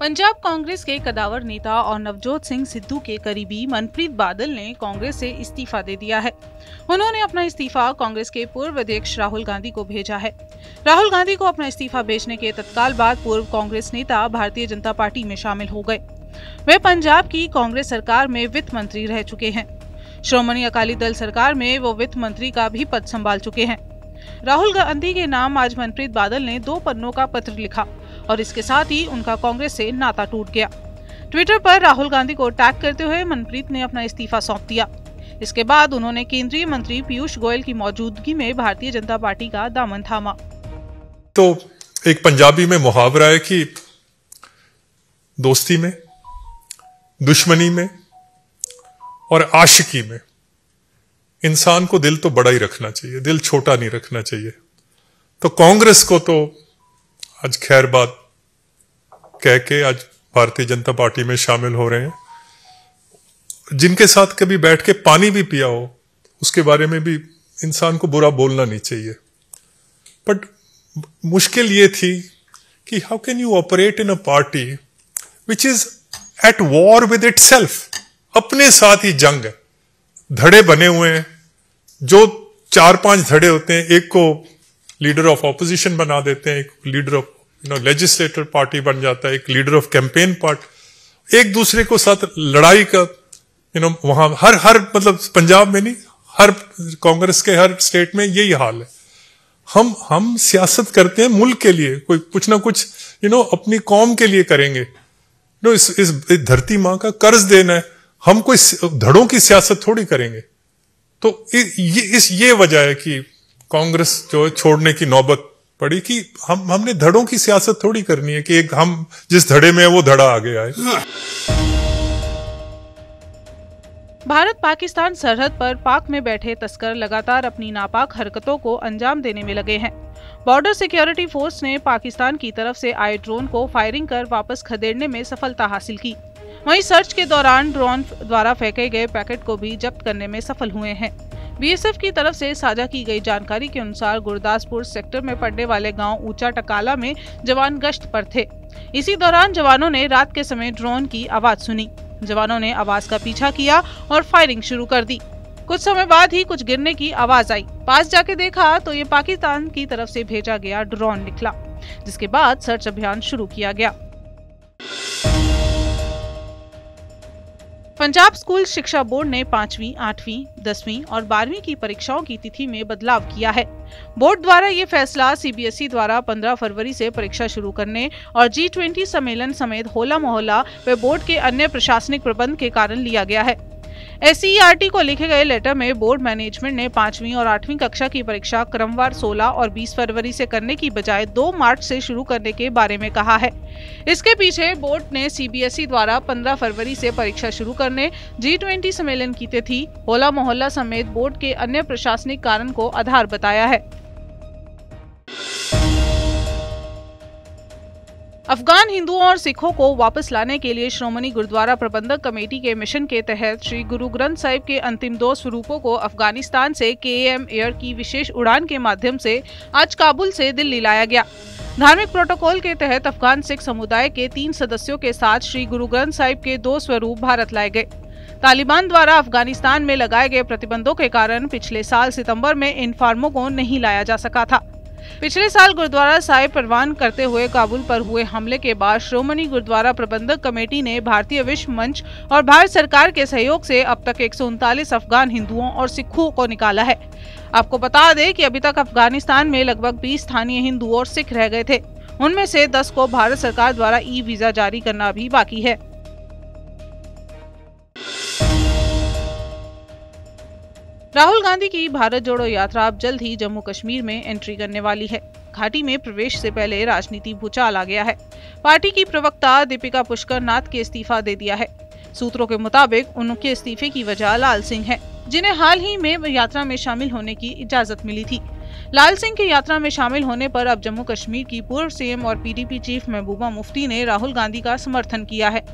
पंजाब कांग्रेस के कदावर नेता और नवजोत सिंह सिद्धू के करीबी मनप्रीत बादल ने कांग्रेस से इस्तीफा दे दिया है। उन्होंने अपना इस्तीफा कांग्रेस के पूर्व अध्यक्ष राहुल गांधी को भेजा है। राहुल गांधी को अपना इस्तीफा भेजने के तत्काल बाद पूर्व कांग्रेस नेता भारतीय जनता पार्टी में शामिल हो गए। वे पंजाब की कांग्रेस सरकार में वित्त मंत्री रह चुके हैं। श्रोमणी अकाली दल सरकार में वो वित्त मंत्री का भी पद संभाल चुके हैं। राहुल गांधी के नाम आज मनप्रीत बादल ने 2 पन्नों का पत्र लिखा और इसके साथ ही उनका कांग्रेस से नाता टूट गया। ट्विटर पर राहुल गांधी को टैग करते हुए मनप्रीत ने अपना इस्तीफा सौंप दिया। इसके बाद उन्होंने केंद्रीय मंत्री पीयूष गोयल की मौजूदगी में भारतीय जनता पार्टी का दामन थामा। तो एक पंजाबी में मुहावरा है कि दोस्ती में, दुश्मनी में और आशिकी में इंसान को दिल तो बड़ा ही रखना चाहिए, दिल छोटा नहीं रखना चाहिए। तो कांग्रेस को तो आज खैर बात कह के आज भारतीय जनता पार्टी में शामिल हो रहे हैं। जिनके साथ कभी बैठ के पानी भी पिया हो उसके बारे में भी इंसान को बुरा बोलना नहीं चाहिए। बट मुश्किल ये थी कि how can you operate in a party which is at war with itself. अपने साथ ही जंग है, धड़े बने हुए हैं। जो 4-5 धड़े होते हैं, एक को लीडर ऑफ ऑपोजिशन बना देते हैं, एक लीडर ऑफ लेजिस्लेटर पार्टी बन जाता है, एक लीडर ऑफ कैंपेन पार्टी। एक दूसरे को साथ लड़ाई का वहां हर मतलब पंजाब में नहीं, हर कांग्रेस के हर स्टेट में यही हाल है। हम सियासत करते हैं मुल्क के लिए, कोई कुछ ना कुछ अपनी कौम के लिए करेंगे। इस धरती मां का कर्ज देना है, हम कोई धड़ों की सियासत थोड़ी करेंगे। तो ये वजह है कि कांग्रेस जो है छोड़ने की नौबत पड़ी कि हमने धड़ों की सियासत थोड़ी करनी है कि एक हम जिस धड़े में है वो धड़ा आगे आए। भारत पाकिस्तान सरहद पर पाक में बैठे तस्कर लगातार अपनी नापाक हरकतों को अंजाम देने में लगे हैं। बॉर्डर सिक्योरिटी फोर्स ने पाकिस्तान की तरफ से आए ड्रोन को फायरिंग कर वापस खदेड़ने में सफलता हासिल की। वहीं सर्च के दौरान ड्रोन द्वारा फेंके गए पैकेट को भी जब्त करने में सफल हुए हैं। बीएसएफ की तरफ से साझा की गई जानकारी के अनुसार गुरदासपुर सेक्टर में पड़ने वाले गांव ऊंचा टकाला में जवान गश्त पर थे। इसी दौरान जवानों ने रात के समय ड्रोन की आवाज सुनी। जवानों ने आवाज का पीछा किया और फायरिंग शुरू कर दी। कुछ समय बाद ही कुछ गिरने की आवाज आई। पास जाके देखा तो ये पाकिस्तान की तरफ से भेजा गया ड्रोन निकला, जिसके बाद सर्च अभियान शुरू किया गया। पंजाब स्कूल शिक्षा बोर्ड ने 5वीं, 8वीं, 10वीं और 12वीं की परीक्षाओं की तिथि में बदलाव किया है। बोर्ड द्वारा ये फैसला सीबीएसई द्वारा 15 फरवरी से परीक्षा शुरू करने और G20 सम्मेलन समेत होला मोहल्ला व बोर्ड के अन्य प्रशासनिक प्रबंध के कारण लिया गया है। SCERT को लिखे गए लेटर में बोर्ड मैनेजमेंट ने 5वीं और 8वीं कक्षा की परीक्षा क्रमवार 16 और 20 फरवरी से करने की बजाय 2 मार्च से शुरू करने के बारे में कहा है। इसके पीछे बोर्ड ने सीबीएसई द्वारा 15 फरवरी से परीक्षा शुरू करने, G20 सम्मेलन की तिथि, होला मोहल्ला समेत बोर्ड के अन्य प्रशासनिक कारण को आधार बताया है। अफगान हिंदुओं और सिखों को वापस लाने के लिए श्रोमणी गुरुद्वारा प्रबंधक कमेटी के मिशन के तहत श्री गुरु ग्रंथ साहिब के अंतिम 2 स्वरूपों को अफगानिस्तान से KM एयर की विशेष उड़ान के माध्यम से आज काबुल से दिल्ली लाया गया। धार्मिक प्रोटोकॉल के तहत अफगान सिख समुदाय के 3 सदस्यों के साथ श्री गुरु ग्रंथ साहिब के 2 स्वरूप भारत लाए गए। तालिबान द्वारा अफगानिस्तान में लगाए गए प्रतिबंधों के कारण पिछले साल सितंबर में इन फार्मों को नहीं लाया जा सका था। पिछले साल गुरुद्वारा साहिब परवान करते हुए काबुल पर हुए हमले के बाद श्रोमणी गुरुद्वारा प्रबंधक कमेटी ने भारतीय विश्व मंच और भारत सरकार के सहयोग से अब तक 139 अफगान हिंदुओं और सिखों को निकाला है। आपको बता दें कि अभी तक अफगानिस्तान में लगभग 20 स्थानीय हिंदू और सिख रह गए थे। उनमें से 10 को भारत सरकार द्वारा ई-वीजा जारी करना भी बाकी है। राहुल गांधी की भारत जोड़ो यात्रा अब जल्द ही जम्मू कश्मीर में एंट्री करने वाली है। घाटी में प्रवेश से पहले राजनीति भूचाल आ गया है। पार्टी की प्रवक्ता दीपिका पुष्कर नाथ के इस्तीफा दे दिया है। सूत्रों के मुताबिक उनके इस्तीफे की वजह लाल सिंह है, जिन्हें हाल ही में यात्रा में शामिल होने की इजाजत मिली थी। लाल सिंह की यात्रा में शामिल होने पर अब जम्मू कश्मीर की पूर्व सीएम और PDP चीफ महबूबा मुफ्ती ने राहुल गांधी का समर्थन किया है।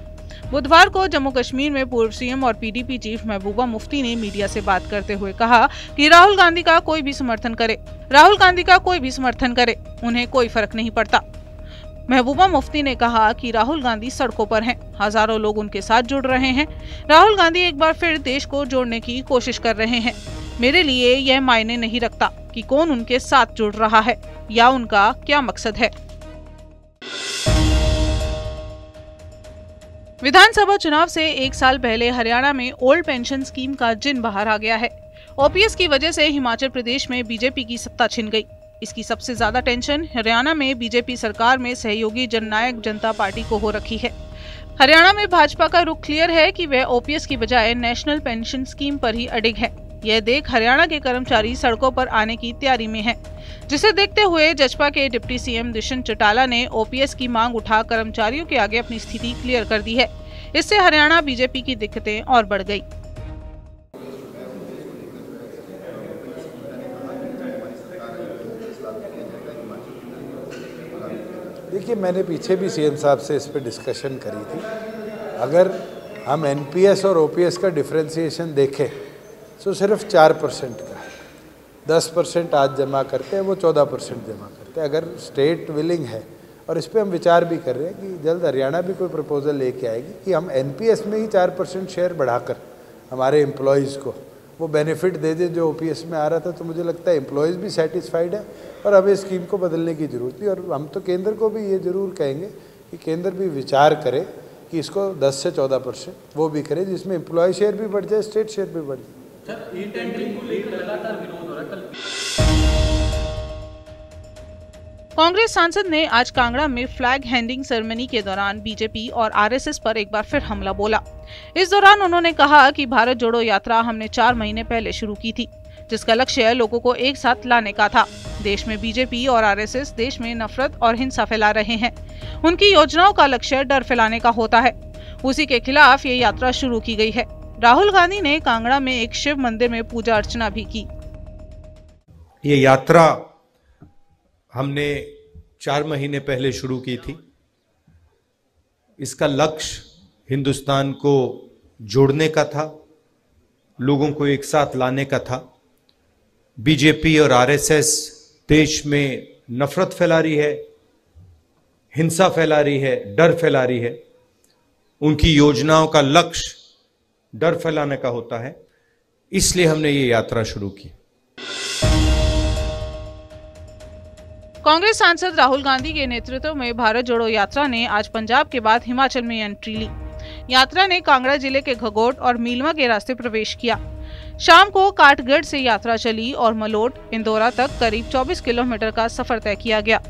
बुधवार को जम्मू कश्मीर में पूर्व सीएम और PDP चीफ महबूबा मुफ्ती ने मीडिया से बात करते हुए कहा कि राहुल गांधी का कोई भी समर्थन करे, उन्हें कोई फर्क नहीं पड़ता। महबूबा मुफ्ती ने कहा कि राहुल गांधी सड़कों पर हैं, हजारों लोग उनके साथ जुड़ रहे हैं। राहुल गांधी एक बार फिर देश को जोड़ने की कोशिश कर रहे हैं। मेरे लिए यह मायने नहीं रखता कि कौन उनके साथ जुड़ रहा है या उनका क्या मकसद है। विधानसभा चुनाव से एक साल पहले हरियाणा में ओल्ड पेंशन स्कीम का जिन बाहर आ गया है। ओपीएस की वजह से हिमाचल प्रदेश में बीजेपी की सत्ता छिन गई। इसकी सबसे ज्यादा टेंशन हरियाणा में बीजेपी सरकार में सहयोगी जननायक जनता पार्टी को हो रखी है। हरियाणा में भाजपा का रुख क्लियर है कि वह ओपीएस की बजाय नेशनल पेंशन स्कीम पर ही अडिग है। यह देख हरियाणा के कर्मचारी सड़कों पर आने की तैयारी में हैं, जिसे देखते हुए जसपा के डिप्टी सीएम दुष्यंत चौटाला ने ओपीएस की मांग उठा कर्मचारियों के आगे अपनी स्थिति क्लियर कर दी है। इससे हरियाणा बीजेपी की दिक्कतें और बढ़ गई। देखिए, मैंने पीछे भी सीएम साहब से इस पर डिस्कशन करी थी। अगर हम एनपीएस और ओपीएस का डिफरेंशिएशन देखें तो सिर्फ 4% का है। 10% आज जमा करते हैं, वो 14% जमा करते हैं। अगर स्टेट विलिंग है, और इस पर हम विचार भी कर रहे हैं कि जल्द हरियाणा भी कोई प्रपोजल लेके आएगी कि हम एनपीएस में ही 4% शेयर बढ़ाकर हमारे एम्प्लॉयज़ को वो बेनिफिट दे दें जो ओपीएस में आ रहा था। तो मुझे लगता है एम्प्लॉयज़ भी सेटिस्फाइड है और हमें स्कीम को बदलने की ज़रूरत नहीं। और हम तो केंद्र को भी ये ज़रूर कहेंगे कि केंद्र भी विचार करे कि इसको 10 से 14% वो भी करे, जिसमें एम्प्लॉय शेयर भी बढ़ जाए, स्टेट शेयर भी बढ़ जाए। कांग्रेस सांसद ने आज कांगड़ा में फ्लैग हैंडिंग सेरेमनी के दौरान बीजेपी और आरएसएस पर एक बार फिर हमला बोला। इस दौरान उन्होंने कहा कि भारत जोड़ो यात्रा हमने 4 महीने पहले शुरू की थी, जिसका लक्ष्य लोगों को एक साथ लाने का था। देश में बीजेपी और आरएसएस देश में नफरत और हिंसा फैला रहे हैं। उनकी योजनाओं का लक्ष्य डर फैलाने का होता है। उसी के खिलाफ ये यात्रा शुरू की गई है। राहुल गांधी ने कांगड़ा में एक शिव मंदिर में पूजा अर्चना भी की। ये यात्रा हमने 4 महीने पहले शुरू की थी। इसका लक्ष्य हिंदुस्तान को जोड़ने का था, लोगों को एक साथ लाने का था। बीजेपी और आरएसएस देश में नफरत फैला रही है, हिंसा फैला रही है, डर फैला रही है। उनकी योजनाओं का लक्ष्य डर फैलाने का होता है, इसलिए हमने ये यात्रा शुरू की। कांग्रेस सांसद राहुल गांधी के नेतृत्व में भारत जोड़ो यात्रा ने आज पंजाब के बाद हिमाचल में एंट्री ली। यात्रा ने कांगड़ा जिले के घगोट और मीलवा के रास्ते प्रवेश किया। शाम को काठगढ़ से यात्रा चली और मलोट इंदौरा तक करीब 24 किलोमीटर का सफर तय किया गया।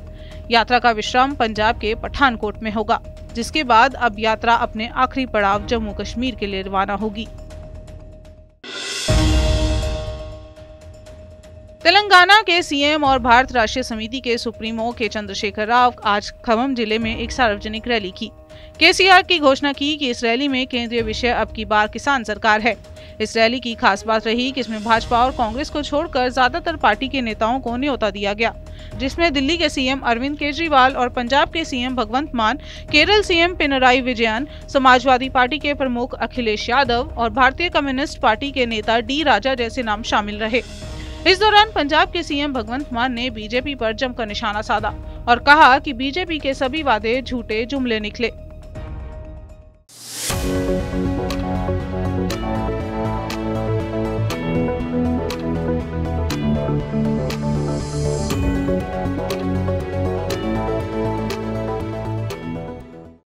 यात्रा का विश्राम पंजाब के पठानकोट में होगा, जिसके बाद अब यात्रा अपने आखिरी पड़ाव जम्मू कश्मीर के लिए रवाना होगी। तेलंगाना के सीएम और भारत राष्ट्रीय समिति के सुप्रीमो के चंद्रशेखर राव आज खम्मम जिले में एक सार्वजनिक रैली की। केसीआर की घोषणा की कि इस रैली में केंद्रीय विषय अब की बार किसान सरकार है। इस रैली की खास बात रही कि इसमें भाजपा और कांग्रेस को छोड़कर ज्यादातर पार्टी के नेताओं को न्योता दिया गया, जिसमें दिल्ली के सीएम अरविंद केजरीवाल और पंजाब के सीएम भगवंत मान, केरल सीएम पिनराई विजयन, समाजवादी पार्टी के प्रमुख अखिलेश यादव और भारतीय कम्युनिस्ट पार्टी के नेता डी राजा जैसे नाम शामिल रहे। इस दौरान पंजाब के सीएम भगवंत मान ने बीजेपी पर जमकर निशाना साधा और कहा कि बीजेपी के सभी वादे झूठे जुमले निकले।